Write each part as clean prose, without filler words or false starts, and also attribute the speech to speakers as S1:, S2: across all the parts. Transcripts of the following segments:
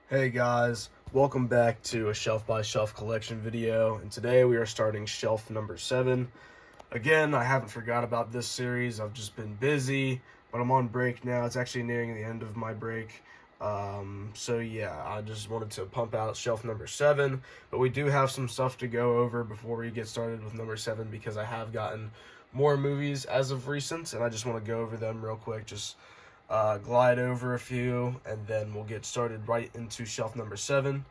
S1: Hey guys, welcome back to a shelf by shelf collection video, and today we are starting shelf number 7. Again, I haven't forgot about this series. I've just been busy, but I'm on break now. It's actually nearing the end of my break. So yeah, I just wanted to pump out shelf number 7, but we do have some stuff to go over before we get started with number 7 because I have gotten more movies as of recent, and I just want to go over them real quick, just glide over a few, and then we'll get started right into shelf number 7.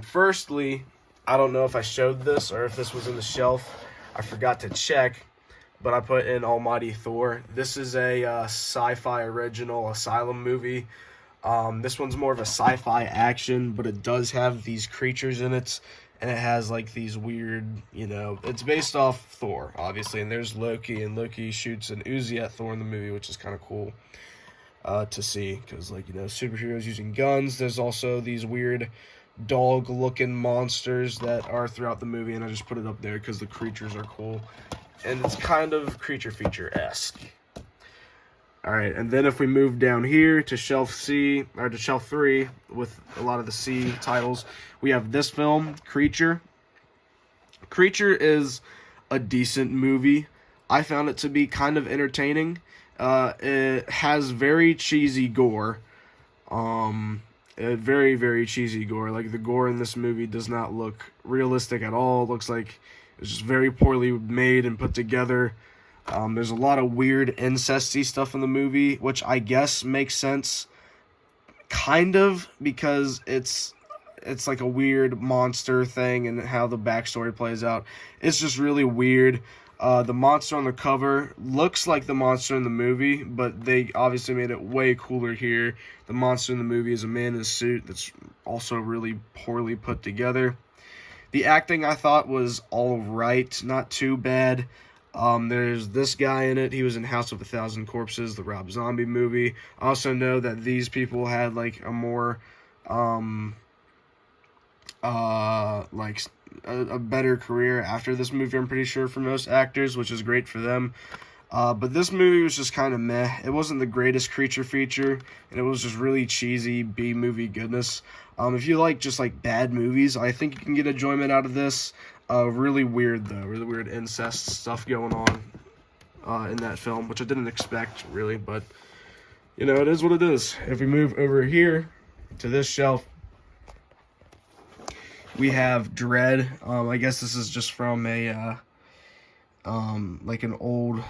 S1: Firstly, I don't know if I showed this or if this was in the shelf. I forgot to check, but I put in Almighty Thor. This is a sci-fi original Asylum movie. This one's more of a sci-fi action, but it does have these creatures in it, and it has like these weird, it's based off Thor, obviously, and there's Loki, and Loki shoots an Uzi at Thor in the movie, which is kind of cool to see, because superheroes using guns. There's also these weird dog-looking monsters that are throughout the movie, and I just put it up there because the creatures are cool, and it's kind of creature feature-esque. Alright, and then if we move down here to shelf C, or to shelf 3, with a lot of the C titles, we have this film, Creature. Creature is a decent movie. I found it to be kind of entertaining. It has very cheesy gore. Very, very cheesy gore. Like, the gore in this movie does not look realistic at all. It looks like it's just very poorly made and put together. There's a lot of weird incesty stuff in the movie, which I guess makes sense, kind of, because it's like a weird monster thing and how the backstory plays out. It's just really weird. The monster on the cover looks like the monster in the movie, but they obviously made it way cooler here. The monster in the movie is a man in a suit that's also really poorly put together. The acting, I thought, was all right, not too bad. There's this guy in it. He was in House of a Thousand Corpses, the Rob Zombie movie. I also know that these people had like a more, a better career after this movie, I'm pretty sure, for most actors, which is great for them. But this movie was just kind of meh. It wasn't the greatest creature feature, and it was just really cheesy B-movie goodness. If you like just like bad movies, I think you can get enjoyment out of this. Really weird though, really weird incest stuff going on in that film, which I didn't expect really, but it is what it is. If we move over here to this shelf, we have Dread. I guess this is just from a like an old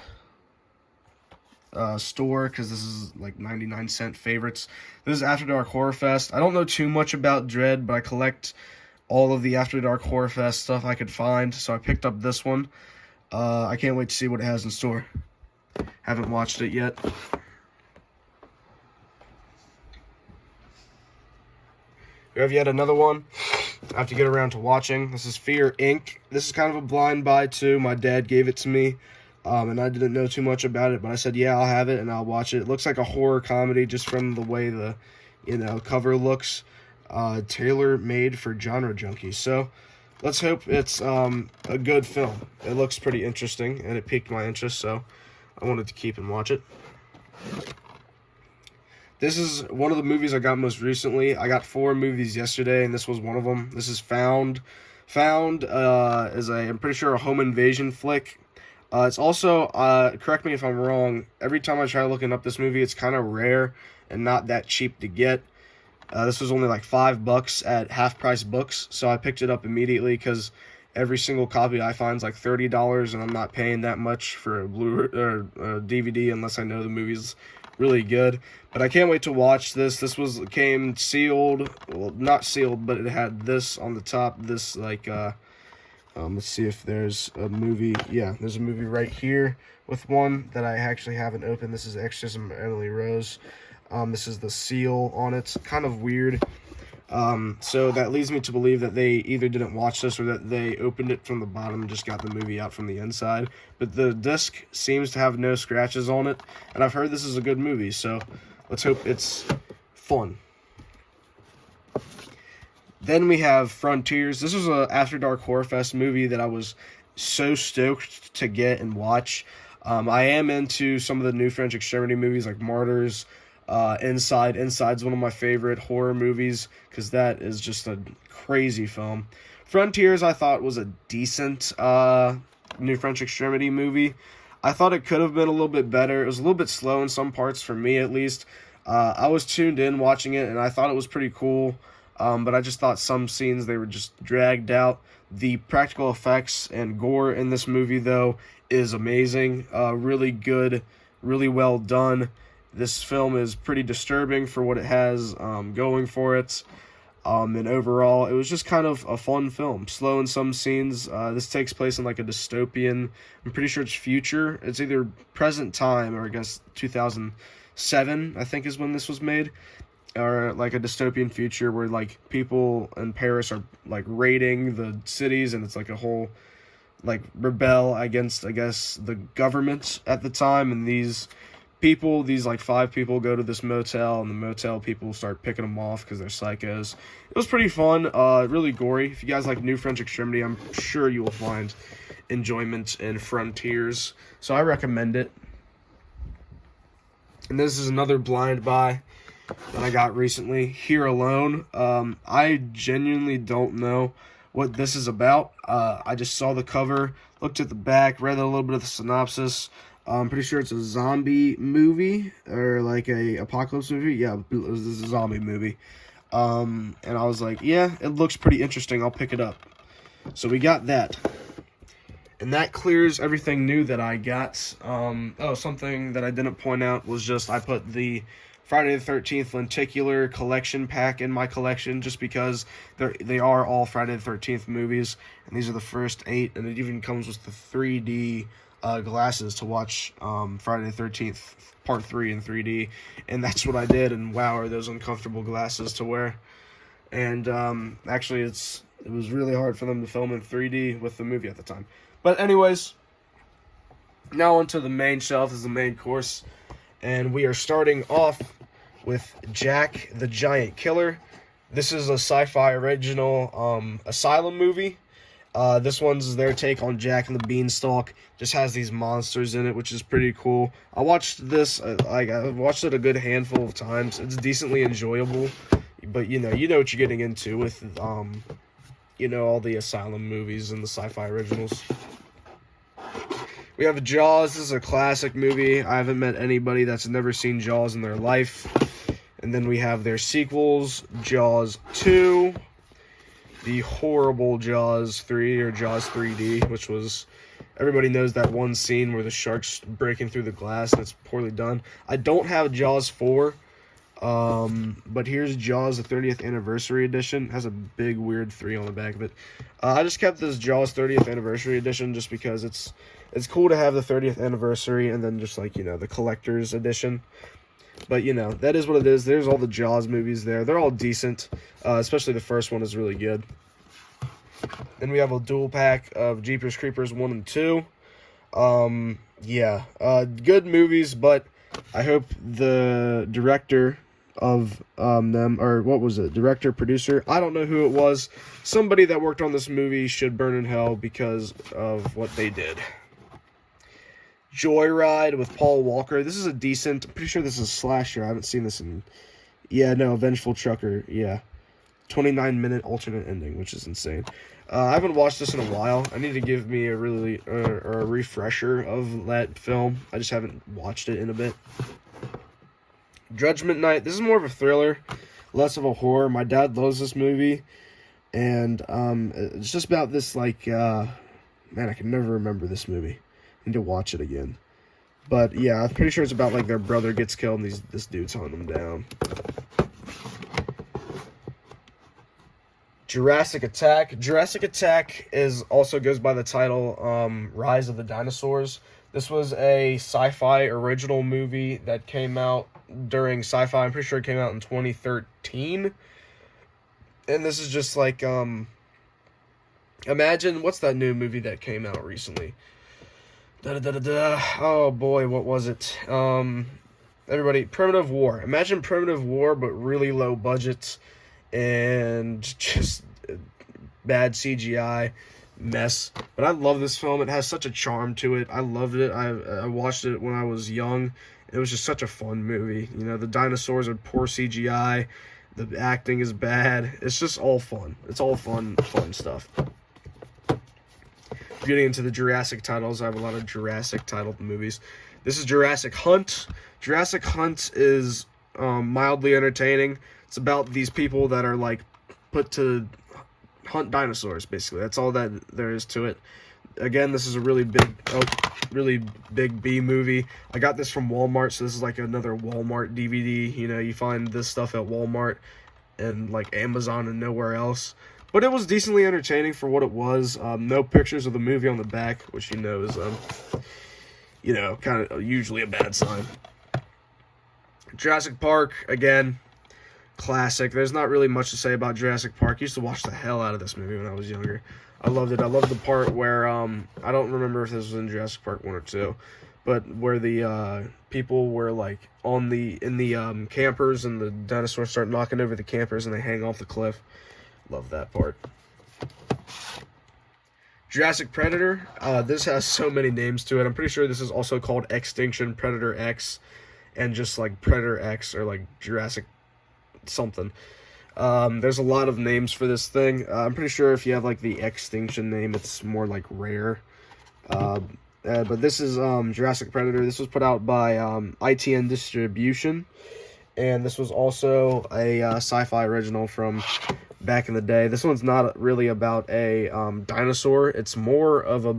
S1: store, because this is like 99-cent favorites. This is After Dark Horror Fest. I don't know too much about Dread, but I collect all of the After Dark Horror Fest stuff I could find, so I picked up this one. I can't wait to see what it has in store. Haven't watched it yet. We have yet another one I have to get around to watching. This is Fear Inc. This is kind of a blind buy too. My dad gave it to me, and I didn't know too much about it, but I said, yeah, I'll have it and I'll watch it. It looks like a horror comedy just from the way the cover looks. Tailor-made for genre junkies. So let's hope it's a good film. It looks pretty interesting, and it piqued my interest, so I wanted to keep and watch it. This is one of the movies I got most recently. I got 4 movies yesterday, and this was one of them. This is Found. Found is I'm pretty sure, a home invasion flick. It's also, correct me if I'm wrong, every time I try looking up this movie, it's kind of rare and not that cheap to get. This was only like $5 at Half Price Books, so I picked it up immediately because every single copy I find is like $30, and I'm not paying that much for a Blu-ray or a DVD unless I know the movie's really good. But I can't wait to watch this. This came sealed, well, not sealed, but it had this on the top. This like let's see if there's a movie. Yeah, there's a movie right here with one that I actually haven't opened. This is Exorcism of Emily Rose. This is the seal on it. Kind of weird. So that leads me to believe that they either didn't watch this or that they opened it from the bottom and just got the movie out from the inside. But the disc seems to have no scratches on it, and I've heard this is a good movie, so let's hope it's fun. Then we have Frontiers. This was a After Dark Horror Fest movie that I was so stoked to get and watch. I am into some of the new French Extremity movies like Martyrs, Inside. Inside's one of my favorite horror movies because that is just a crazy film. Frontiers I thought was a decent New French Extremity movie. I thought it could have been a little bit better. It was a little bit slow in some parts, for me at least. I was tuned in watching it, and I thought it was pretty cool, but I just thought some scenes, they were just dragged out. The practical effects and gore in this movie, though, is amazing. Really good, really well done. This film is pretty disturbing for what it has going for it. And overall, it was just kind of a fun film. Slow in some scenes. This takes place in like a dystopian, I'm pretty sure it's future. It's either present time or I guess 2007, I think is when this was made. Or like a dystopian future where like people in Paris are like raiding the cities, and it's like a whole like rebel against, I guess, the government at the time. And these people, these like 5 people, go to this motel, and the motel people start picking them off because they're psychos. It was pretty fun, really gory. If you guys like New French Extremity, I'm sure you will find enjoyment in Frontiers. So I recommend it. And this is another blind buy that I got recently, Here Alone. I genuinely don't know what this is about. I just saw the cover, looked at the back, read a little bit of the synopsis. I'm pretty sure it's a zombie movie, or like a apocalypse movie. Yeah, it was a zombie movie. And I was like, yeah, it looks pretty interesting. I'll pick it up. So we got that. And that clears everything new that I got. Something that I didn't point out was just I put the Friday the 13th lenticular collection pack in my collection just because they are all Friday the 13th movies. And these are the first 8. And it even comes with the 3D glasses to watch Friday the 13th Part 3 in 3D. And that's what I did. And wow, are those uncomfortable glasses to wear. And actually, it was really hard for them to film in 3D with the movie at the time. But anyways, now onto the main shelf. This is the main course. And we are starting off with Jack the Giant Killer. This is a sci-fi original Asylum movie. This one's their take on Jack and the Beanstalk. Just has these monsters in it, which is pretty cool. I watched this, I watched it a good handful of times. It's decently enjoyable. But, you know what you're getting into with, all the Asylum movies and the sci-fi originals. We have Jaws. This is a classic movie. I haven't met anybody that's never seen Jaws in their life. And then we have their sequels, Jaws 2, the horrible Jaws 3, or Jaws 3D, which was, everybody knows that one scene where the shark's breaking through the glass and it's poorly done. I don't have Jaws 4, but here's Jaws, the 30th Anniversary Edition. It has a big, weird 3 on the back of it. I just kept this Jaws 30th Anniversary Edition just because it's cool to have the 30th anniversary and then just like, the collector's edition. But, that is what it is. There's all the Jaws movies there. They're all decent, especially the first one is really good. Then we have a dual pack of Jeepers Creepers 1 and 2. Good movies, but I hope the director of them, or what was it, director, producer, I don't know who it was, somebody that worked on this movie should burn in hell because of what they did. Joyride with Paul Walker. This is a decent, I'm pretty sure this is a slasher. I haven't seen this in, Vengeful Trucker, 29-minute alternate ending, which is insane. I haven't watched this in a while. I need to give me a refresher of that film. I just haven't watched it in a bit. Judgment Night. This is more of a thriller, less of a horror. My dad loves this movie, and it's just about this, I can never remember this movie. I need to watch it again. But, I'm pretty sure it's about, their brother gets killed, and this dude's hunting him down. Jurassic Attack. Jurassic Attack also goes by the title Rise of the Dinosaurs. This was a sci-fi original movie that came out during sci-fi. I'm pretty sure it came out in 2013. And this is just imagine, what's that new movie that came out recently? Oh boy, what was it? Everybody, Primitive War. Imagine Primitive War, but really low budget and just bad CGI mess. But I love this film. It has such a charm to it. I loved it. I watched it when I was young It was just such a fun movie. You know, the dinosaurs are poor CGI. The acting is bad. It's just all fun. It's all fun stuff. Getting into the Jurassic titles, I have a lot of Jurassic titled movies. This is Jurassic Hunt. Jurassic Hunt is mildly entertaining. It's about these people that are like put to hunt dinosaurs, basically. That's all that there is to it. Again, this is a really big B movie. I got this from Walmart, so this is like another Walmart DVD. You know, you find this stuff at Walmart and like Amazon and nowhere else. But it was decently entertaining for what it was. No pictures of the movie on the back, which you know is, you know, kind of usually a bad sign. Jurassic Park, again, classic. There's not really much to say about Jurassic Park. I used to watch the hell out of this movie when I was younger. I loved it. I loved the part where, I don't remember if this was in Jurassic Park 1 or 2, but where the people were like in the campers and the dinosaurs start knocking over the campers and they hang off the cliff. Love that part. Jurassic Predator. This has so many names to it. I'm pretty sure this is also called Extinction Predator X and just like Predator X or like Jurassic something. There's a lot of names for this thing. I'm pretty sure if you have like the Extinction name, it's more like rare. But this is Jurassic Predator. This was put out by ITN Distribution. And this was also a sci-fi original from back in the day. This one's not really about a dinosaur. It's more of a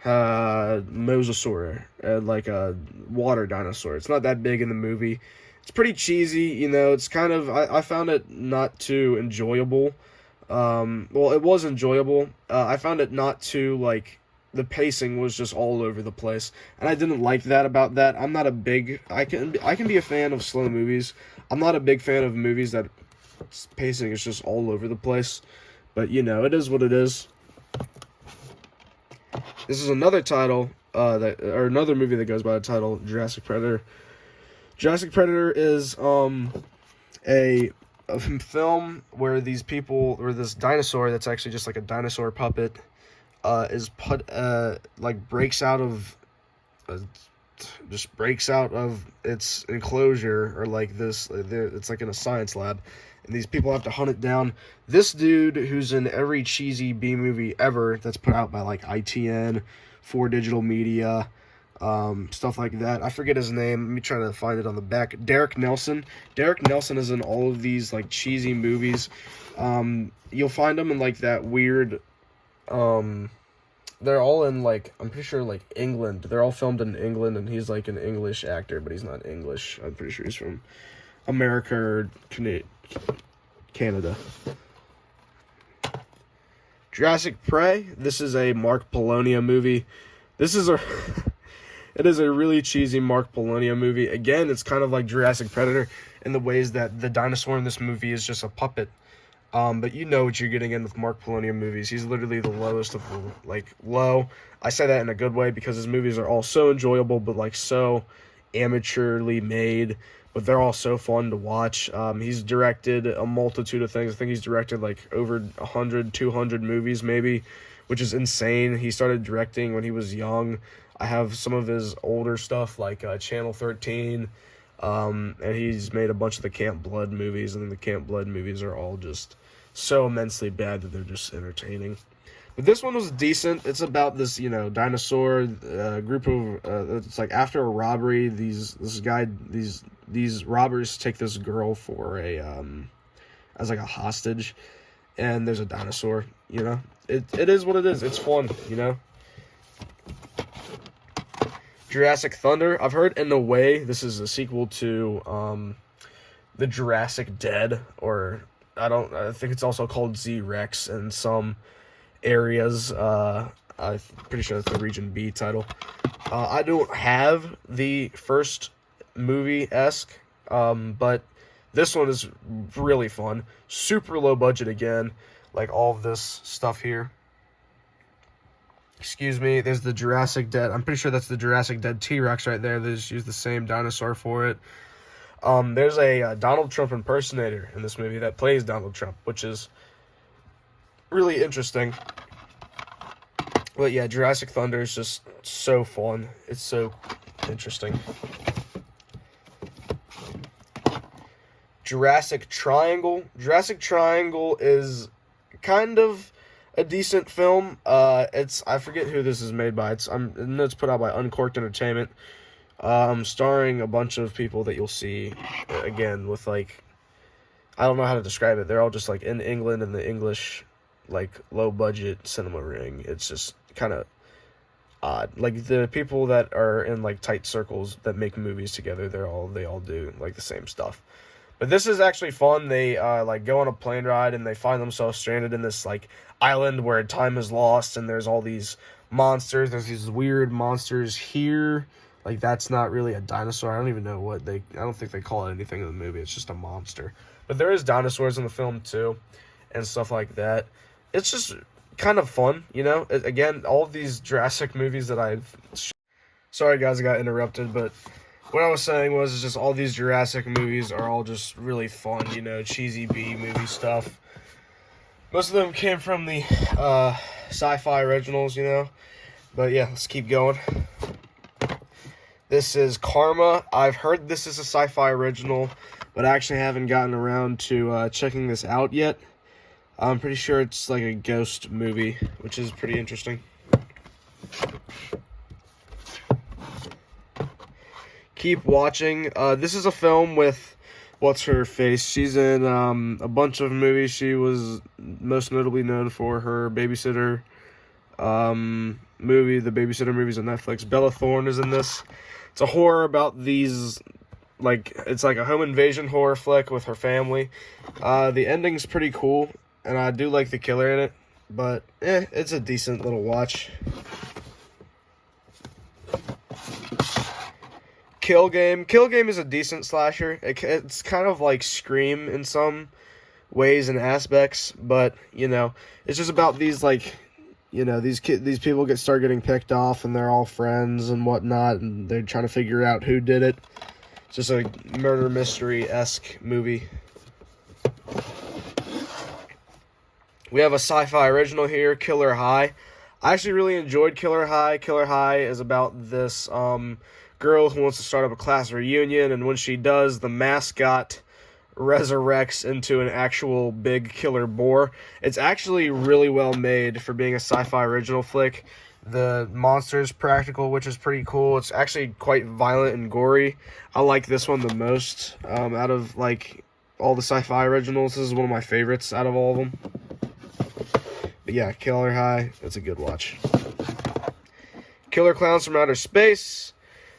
S1: mosasaur, like a water dinosaur. It's not that big in the movie. It's pretty cheesy, you know. It's kind of, I found it not too enjoyable. Well, it was enjoyable. I found it not too, like, the pacing was just all over the place, and I didn't like that about that. I'm not a big, I can be a fan of slow movies. I'm not a big fan of movies that pacing is just all over the place, but you know, it is what it is. This is another title, or another movie that goes by the title Jurassic Predator. Jurassic Predator is a film where these people, or this dinosaur that's actually just like a dinosaur puppet, is put like breaks out of its enclosure, or like this, it's like in a science lab, and these people have to hunt it down. This dude, who's in every cheesy B movie ever that's put out by like ITN, 4 Digital Media, stuff like that. I forget his name. Let me try to find it on the back. Derek Nelson. Derek Nelson is in all of these like cheesy movies. You'll find him in like that weird, they're all in like, I'm pretty sure like England. They're all filmed in England, and he's like an English actor, but he's not English. I'm pretty sure he's from America or Canada. Jurassic Prey. This is a Mark Polonia movie. This is a it is a really cheesy Mark Polonia movie. Again, it's kind of like Jurassic Predator in the ways that the dinosaur in this movie is just a puppet. But you know what you're getting in with Mark Polonia movies. He's literally the lowest of the, like, low. I say that in a good way because his movies are all so enjoyable, but, like, so amateurly made. But they're all so fun to watch. He's directed a multitude of things. I think he's directed, like, over 100, 200 movies, maybe, which is insane. He started directing when he was young. I have some of his older stuff, like Channel 13, and he's made a bunch of the Camp Blood movies, and the Camp Blood movies are all just so immensely bad that they're just entertaining. But this one was decent. It's about this, you know, dinosaur group of, it's like after a robbery, these robbers take this girl for as like a hostage, and there's a dinosaur, you know. It is what it is. It's fun, you know. Jurassic Thunder. I've heard in a way this is a sequel to the Jurassic Dead, or I think it's also called Z-Rex in some areas. I'm pretty sure that's the Region B title. I don't have the first movie-esque, but this one is really fun. Super low budget again, like all of this stuff here. Excuse me, there's the Jurassic Dead. I'm pretty sure that's the Jurassic Dead T-Rex right there. They just used the same dinosaur for it. There's a Donald Trump impersonator in this movie that plays Donald Trump, which is really interesting. But yeah, Jurassic Thunder is just so fun. It's so Interesting. Jurassic Triangle. Jurassic Triangle is kind of a decent film. I forget who this is made by. I know it's put out by Uncorked Entertainment. Starring a bunch of people that you'll see again with like, I don't know how to describe it. They're all just like in England in the English, like low budget cinema ring. It's just kind of odd. Like the people that are in like tight circles that make movies together, they all do like the same stuff. But this is actually fun. They like go on a plane ride and they find themselves stranded in this like island where time is lost and there's all these monsters. There's these weird monsters here. Like that's not really a dinosaur. I don't even know what I don't think they call it anything in the movie. It's just a monster. But there is dinosaurs in the film too and stuff like that. It's just kind of fun, you know? Again, all of these Jurassic movies that sorry guys, I got interrupted, but what I was saying was just all these Jurassic movies are all just really fun, you know, cheesy B movie stuff. Most of them came from the sci-fi originals, you know. But yeah, let's keep going. This is Karma. I've heard this is a sci-fi original, but I actually haven't gotten around to checking this out yet. I'm pretty sure it's like a ghost movie, which is pretty interesting. Keep watching. This is a film with what's her face. She's in a bunch of movies. She was most notably known for her Babysitter movie. The Babysitter movies on Netflix. Bella Thorne is in this. It's a horror about these, like, it's like a home invasion horror flick with her family. The ending's pretty cool, and I do like the killer in it, but it's a decent little watch. Kill Game. Kill Game is a decent slasher. It's kind of like Scream in some ways and aspects, but, you know, it's just about these, like, you know, these people start getting picked off, and they're all friends and whatnot, and they're trying to figure out who did it. It's just a murder mystery-esque movie. We have a sci-fi original here, Killer High. I actually really enjoyed Killer High. Killer High is about this girl who wants to start up a class reunion, and when she does, the mascot resurrects into an actual big killer boar. It's actually really well made for being a sci-fi original flick. The monster's practical, which is pretty cool. It's actually quite violent and gory. I like this one the most out of like all the sci-fi originals. This is one of my favorites out of all of them. But yeah, Killer High, it's a good watch. Killer Clowns from Outer Space.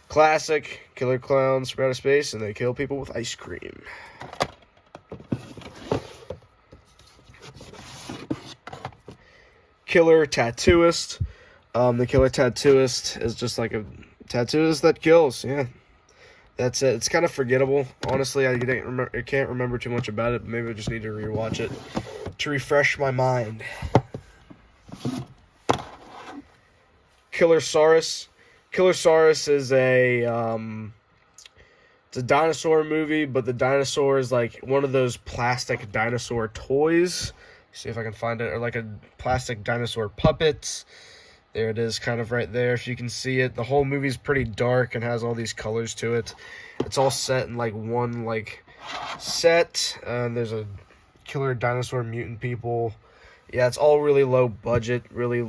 S1: Classic. Killer clowns from outer space, and they kill people with ice cream. Killer Tattooist. The Killer Tattooist is just like a tattooist that kills. Yeah, that's it. It's kind of forgettable. Honestly, I can't remember too much about it. But maybe I just need to rewatch it to refresh my mind. Killer Saurus. Killer Saurus is it's a dinosaur movie, but the dinosaur is like one of those plastic dinosaur toys. See if I can find it, or like a plastic dinosaur puppet. There it is, kind of right there, if you can see it. The whole movie's pretty dark and has all these colors to it. It's all set in like one like set, and there's a killer dinosaur mutant people. Yeah, it's all really low budget, really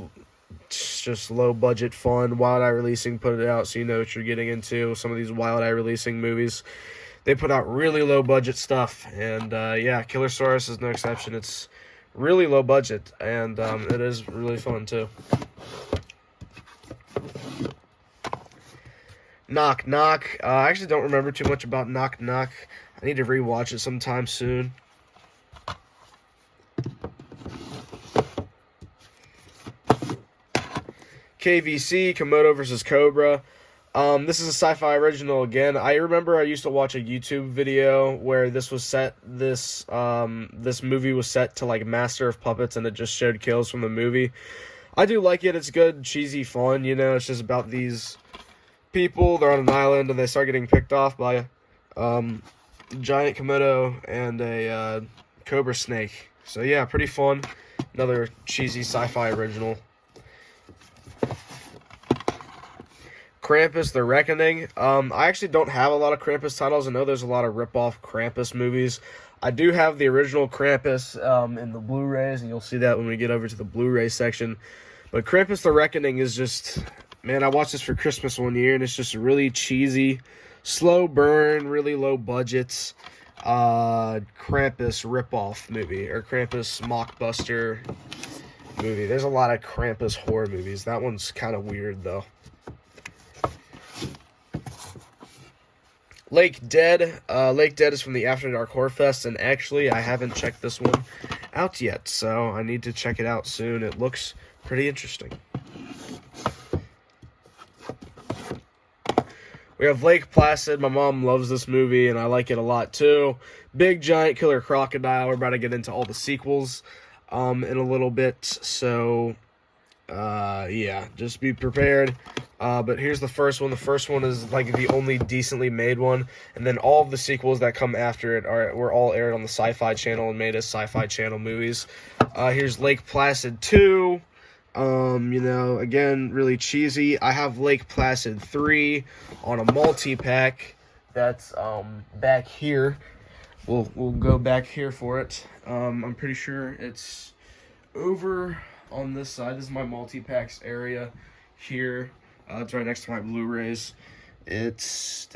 S1: just low budget fun. Wild Eye Releasing put it out, so you know what you're getting into. Some of these Wild Eye Releasing movies, they put out really low budget stuff, and yeah, Killer Saurus is no exception. It's really low budget, and it is really fun too. Knock Knock. I actually don't remember too much about Knock Knock. I need to rewatch it sometime soon. KVC, Komodo vs. Cobra. This is a sci-fi original again. I remember I used to watch a YouTube video where this was set, this movie was set to like Master of Puppets, and it just showed kills from the movie. I do like it. It's good, cheesy fun, you know. It's just about these people, they're on an island, and they start getting picked off by a giant Komodo and a cobra snake. So yeah, pretty fun. Another cheesy sci-fi original. Krampus: The Reckoning. I actually don't have a lot of Krampus titles. I know there's a lot of rip-off Krampus movies. I do have the original Krampus in the Blu-rays, and you'll see that when we get over to the Blu-ray section. But Krampus: The Reckoning is just, man, I watched this for Christmas one year, and it's just a really cheesy, slow burn, really low budgets Krampus rip-off movie, or Krampus mockbuster movie. There's a lot of Krampus horror movies. That one's kind of weird, though. Lake Dead. Lake Dead is from the After Dark Horror Fest, and actually, I haven't checked this one out yet, so I need to check it out soon. It looks pretty interesting. We have Lake Placid. My mom loves this movie, and I like it a lot, too. Big, giant killer crocodile. We're about to get into all the sequels in a little bit, so yeah, just be prepared. But here's the first one. The first one is like the only decently made one, and then all of the sequels that come after it were all aired on the Sci-Fi Channel and made as Sci-Fi Channel movies. Here's Lake Placid 2. You know, again, really cheesy. I have Lake Placid 3 on a multi-pack that's back here. We'll go back here for it. I'm pretty sure it's over on this side. This is my multi-packs area here. It's right next to my Blu-rays. It's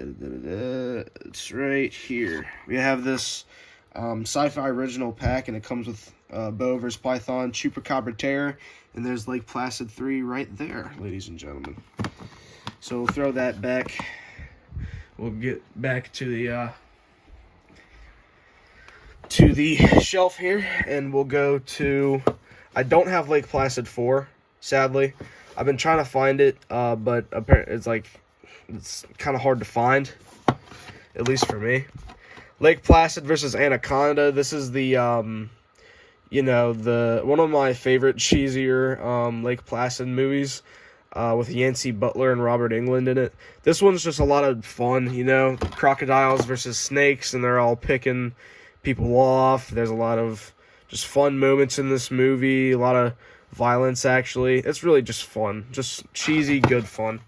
S1: right here. We have this Sci-Fi original pack, and it comes with Beau vs. Python, Chupacabra Terror, and there's Lake Placid 3 right there, ladies and gentlemen. So we'll throw that back. We'll get back to the shelf here, and we'll go to... I don't have Lake Placid 4, sadly. I've been trying to find it, but apparently it's kind of hard to find, at least for me. Lake Placid versus Anaconda. This is the, you know, one of my favorite cheesier Lake Placid movies, with Yancey Butler and Robert Englund in it. This one's just a lot of fun, you know, crocodiles versus snakes, and they're all picking people off. There's a lot of just fun moments in this movie, a lot of violence, actually. It's really just fun. Just cheesy, good fun.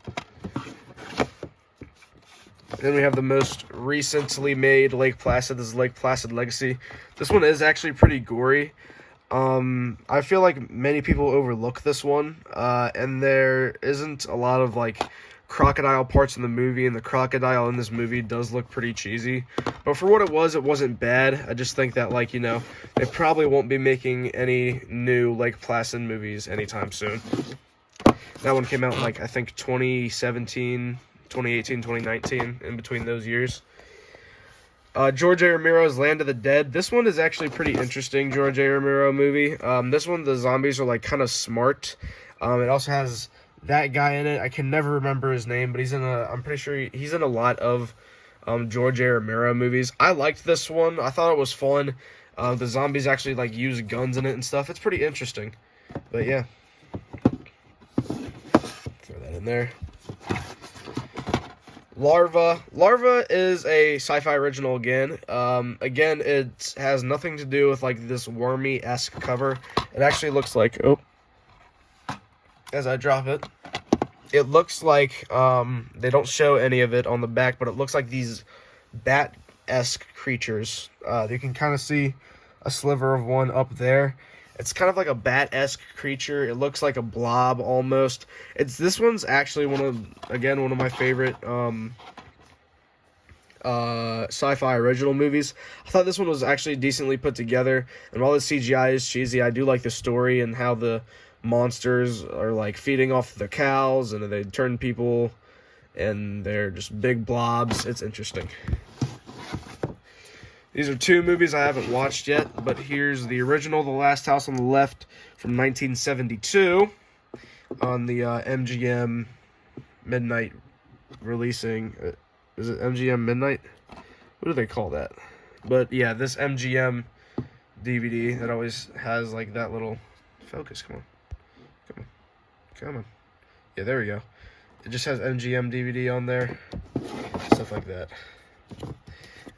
S1: Then we have the most recently made Lake Placid. This is Lake Placid Legacy. This one is actually pretty gory. I feel like many people overlook this one, and there isn't a lot of, like, crocodile parts in the movie, and the crocodile in this movie does look pretty cheesy. But for what it wasn't bad. I just think that, like, you know, they probably won't be making any new Lake Placid movies anytime soon. That one came out, like, I think 2017, 2018, 2019, in between those years. George A. Romero's Land of the Dead. This one is actually pretty interesting, George A. Romero movie. This one, the zombies are, like, kind of smart. It also has that guy in it. I can never remember his name, but I'm pretty sure he's in a lot of George A. Romero movies. I liked this one. I thought it was fun. The zombies actually, like, use guns in it and stuff. It's pretty interesting. But yeah. Throw that in there. Larva. Larva is a Sci-Fi original again. Again, it has nothing to do with, like, this wormy-esque cover. It actually looks like... Oh. As I drop it. It looks like... they don't show any of it on the back, but it looks like these bat-esque creatures. You can kind of see a sliver of one up there. It's kind of like a bat-esque creature. It looks like a blob almost. This one's actually one of my favorite sci-fi original movies. I thought this one was actually decently put together, and while the CGI is cheesy, I do like the story and how the monsters are, like, feeding off the cows, and they turn people, and they're just big blobs. It's interesting. These are two movies I haven't watched yet, but here's the original, The Last House on the Left, from 1972, on the MGM Midnight releasing. Is it MGM Midnight? What do they call that? But yeah, this MGM DVD that always has, like, that little focus. Come on. Yeah, there we go. It just has MGM DVD on there, stuff like that.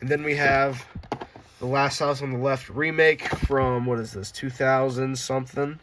S1: And then we have The Last House on the Left remake from, what is this, 2000 something?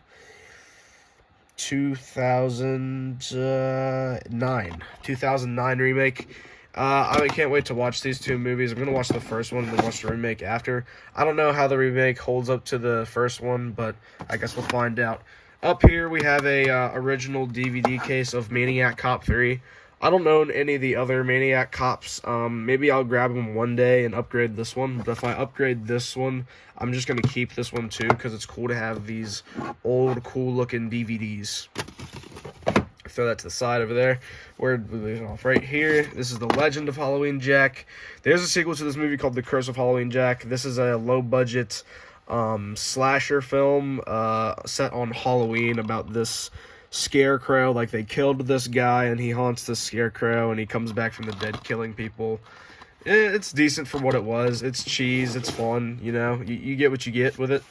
S1: 2009 remake. I can't wait to watch these two movies. I'm gonna watch the first one and then watch the remake after. I don't know how the remake holds up to the first one, but I guess we'll find out. Up here we have a original DVD case of Maniac Cop 3. I don't own any of the other Maniac Cops. Maybe I'll grab them one day and upgrade this one. But if I upgrade this one, I'm just going to keep this one too because it's cool to have these old, cool-looking DVDs. Throw that to the side over there. We're off right here. This is The Legend of Halloween Jack. There's a sequel to this movie called The Curse of Halloween Jack. This is a low-budget slasher film set on Halloween about this scarecrow. Like, they killed this guy and he haunts this scarecrow and he comes back from the dead killing people. It's decent for what it was. It's cheese. It's fun. You know, you get what you get with it.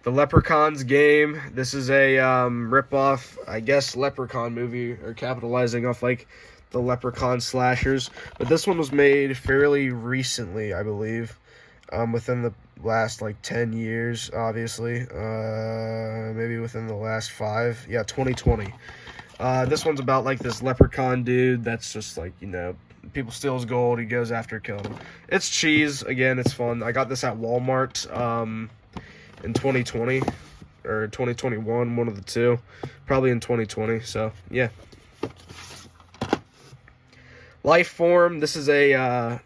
S1: The Leprechauns game. This is a rip-off, I guess, Leprechaun movie, or capitalizing off, like, the Leprechaun slashers. But this one was made fairly recently, I believe. Within the last, like, 10 years, obviously. Maybe within the last 5. Yeah, 2020. This one's about, like, this leprechaun dude that's just, like, you know, people steal his gold, he goes after killing him. It's cheese. Again, it's fun. I got this at Walmart, in 2020 or 2021, one of the two, probably in 2020. So yeah. Lifeform. This is a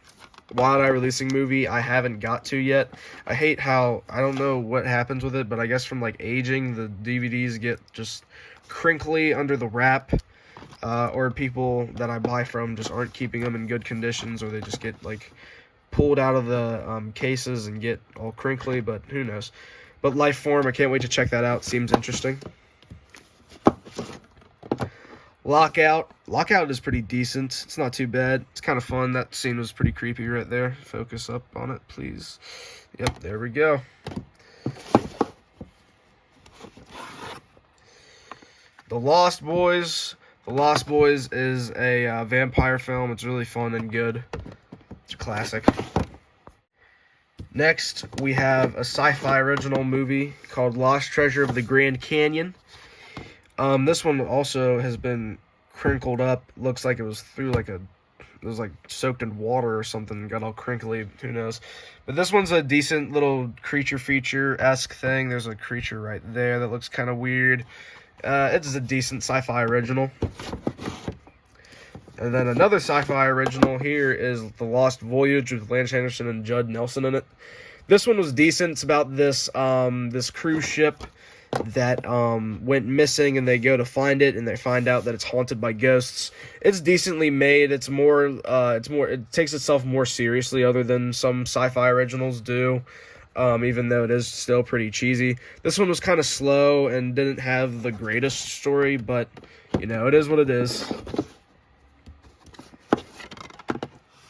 S1: Wild Eye releasing movie I haven't got to yet. I hate how, I don't know what happens with it, but I guess from like aging, the DVDs get just crinkly under the wrap, or people that I buy from just aren't keeping them in good conditions, or they just get like pulled out of the cases and get all crinkly, but who knows. But Lifeform, I can't wait to check that out. Seems interesting. Lockout. Lockout is pretty decent. It's not too bad. It's kind of fun. That scene was pretty creepy right there. Focus up on it, please. Yep, there we go. The Lost Boys. The Lost Boys is a vampire film. It's really fun and good. It's a classic. Next, we have a sci-fi original movie called Lost Treasure of the Grand Canyon. This one also has been crinkled up. Looks like it was through like it was like soaked in water or something and got all crinkly. Who knows? But this one's a decent little creature feature-esque thing. There's a creature right there that looks kind of weird. It's a decent sci-fi original. And then another sci-fi original here is The Lost Voyage with Lance Anderson and Judd Nelson in it. This one was decent. It's about this this cruise ship that went missing, and they go to find it, and they find out that it's haunted by ghosts. It's decently made. It takes itself more seriously other than some sci-fi originals do. Even though it is still pretty cheesy. This one was kind of slow and didn't have the greatest story, but you know, it is what it is.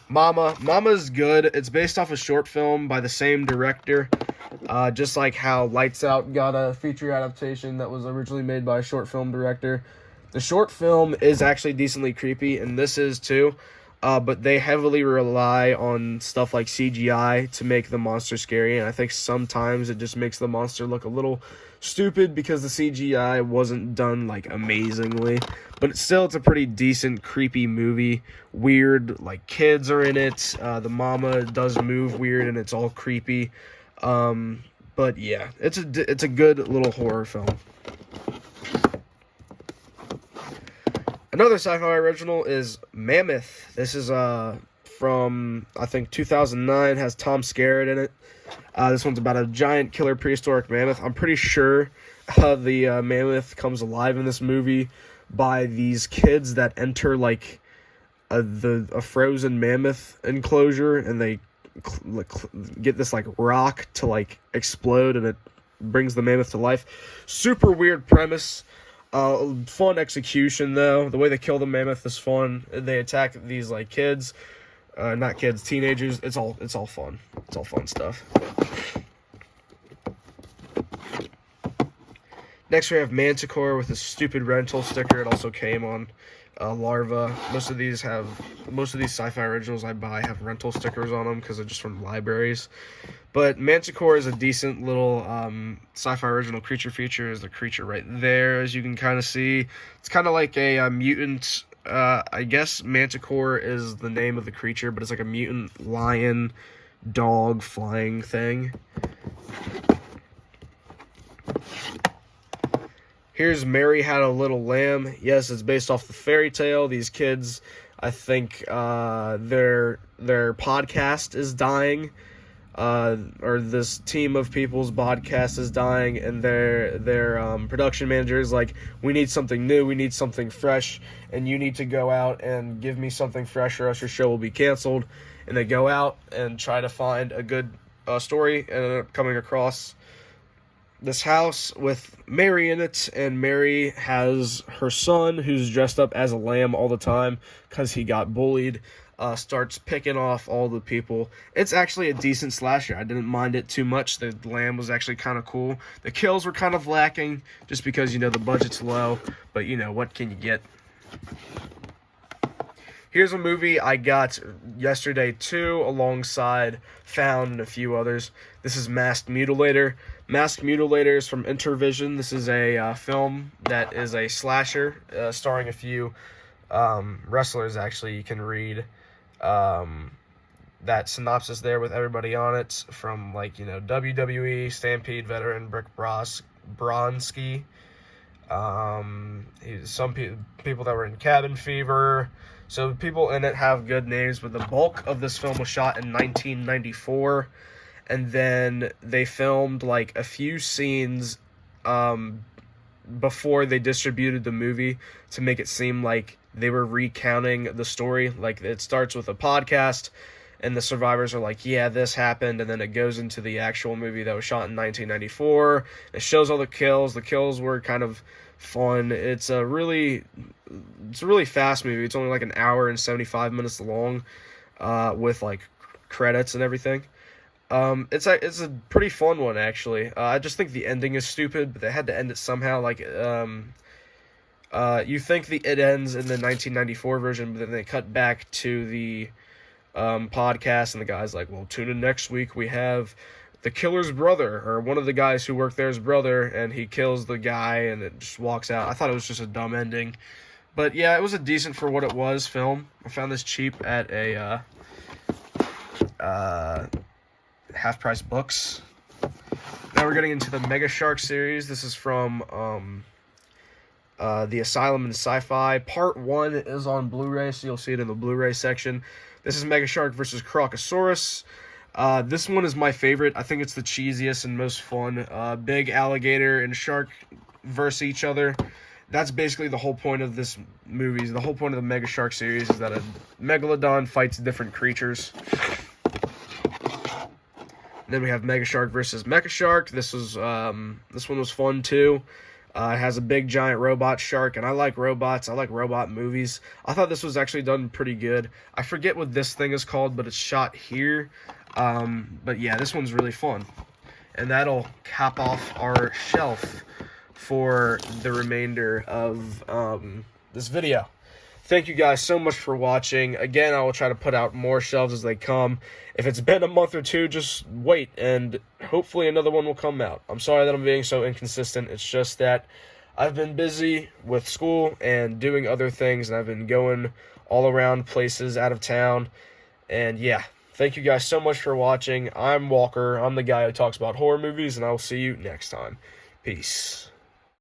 S1: Mama's good. It's based off a short film by the same director. Just like how Lights Out got a feature adaptation that was originally made by a short film director. The short film is actually decently creepy, and this is too. But they heavily rely on stuff like CGI to make the monster scary, and I think sometimes it just makes the monster look a little stupid because the CGI wasn't done like amazingly. But it's a pretty decent, creepy movie. Weird, like kids are in it. The mama does move weird, and it's all creepy. But yeah, it's a good little horror film. Another sci-fi original is Mammoth. This is from, I think, 2009. Has Tom Skerritt in it. This one's about a giant killer prehistoric mammoth. I'm pretty sure the mammoth comes alive in this movie by these kids that enter like a frozen mammoth enclosure, and they get this like rock to like explode, and it brings the mammoth to life. Super weird premise. Fun execution though. The way they kill the mammoth is fun. They attack these like kids, not kids, teenagers. It's all fun. It's all fun stuff. Next we have Manticore with a stupid rental sticker. It also came on larva. Most of these sci-fi originals I buy have rental stickers on them because they're just from libraries. But Manticore is a decent little sci-fi original creature feature. Is the creature right there, as you can kind of see. It's kind of like a mutant. I guess Manticore is the name of the creature, but it's like a mutant lion, dog, flying thing. Here's Mary Had a Little Lamb. Yes, it's based off the fairy tale. These kids, I think, their podcast is dying. Or this team of people's podcast is dying, and their production manager is like, we need something new, we need something fresh, and you need to go out and give me something fresh or else your show will be canceled. And they go out and try to find a good story, and end up coming across this house with Mary in it, and Mary has her son, who's dressed up as a lamb all the time because he got bullied, starts picking off all the people. It's actually a decent slasher. I didn't mind it too much. The lamb was actually kind of cool. The kills were kind of lacking just because, the budget's low, but what can you get? Here's a movie I got yesterday too, alongside Found and a few others. This is Masked Mutilator. Masked Mutilator is from Intervision. This is a film that is a slasher, starring a few wrestlers, actually. You can read that synopsis there with everybody on it, from WWE, Stampede veteran Brick Bronski, some people that were in Cabin Fever. So people in it have good names, but the bulk of this film was shot in 1994, and then they filmed a few scenes before they distributed the movie to make it seem like they were recounting the story. It starts with a podcast, and the survivors are like, yeah, this happened, and then it goes into the actual movie that was shot in 1994. It shows all the kills. The kills were kind of fun. It's a really fast movie. It's only an hour and 75 minutes long, with credits and everything. It's a pretty fun one, actually. I just think the ending is stupid, but they had to end it somehow. You think it ends in the 1994 version, but then they cut back to the podcast, and the guy's like, well, tune in next week. We have the killer's brother, or one of the guys who worked there's brother, and he kills the guy, and it just walks out. I thought it was just a dumb ending. But yeah, it was a decent for what it was film. I found this cheap at a Half Price Books. Now we're getting into the Mega Shark series. This is from the Asylum and Sci-Fi. Part 1 is on Blu-ray, so you'll see it in the Blu-ray section. This is Mega Shark versus Crocosaurus. This one is my favorite. I think it's the cheesiest and most fun. Big alligator and shark versus each other. That's basically the whole point of this movie. The whole point of the Mega Shark series is that a megalodon fights different creatures. And then we have Mega Shark versus Mecha Shark. This one was fun too. It has a big giant robot shark, and I like robots. I like robot movies. I thought this was actually done pretty good. I forget what this thing is called, but it's shot here. But yeah, this one's really fun. And that'll cap off our shelf for the remainder of this video. Thank you guys so much for watching. Again, I will try to put out more shelves as they come. If it's been a month or two, just wait, and hopefully another one will come out. I'm sorry that I'm being so inconsistent. It's just that I've been busy with school and doing other things, and I've been going all around places out of town. And yeah, thank you guys so much for watching. I'm Walker. I'm the guy who talks about horror movies, and I will see you next time. Peace.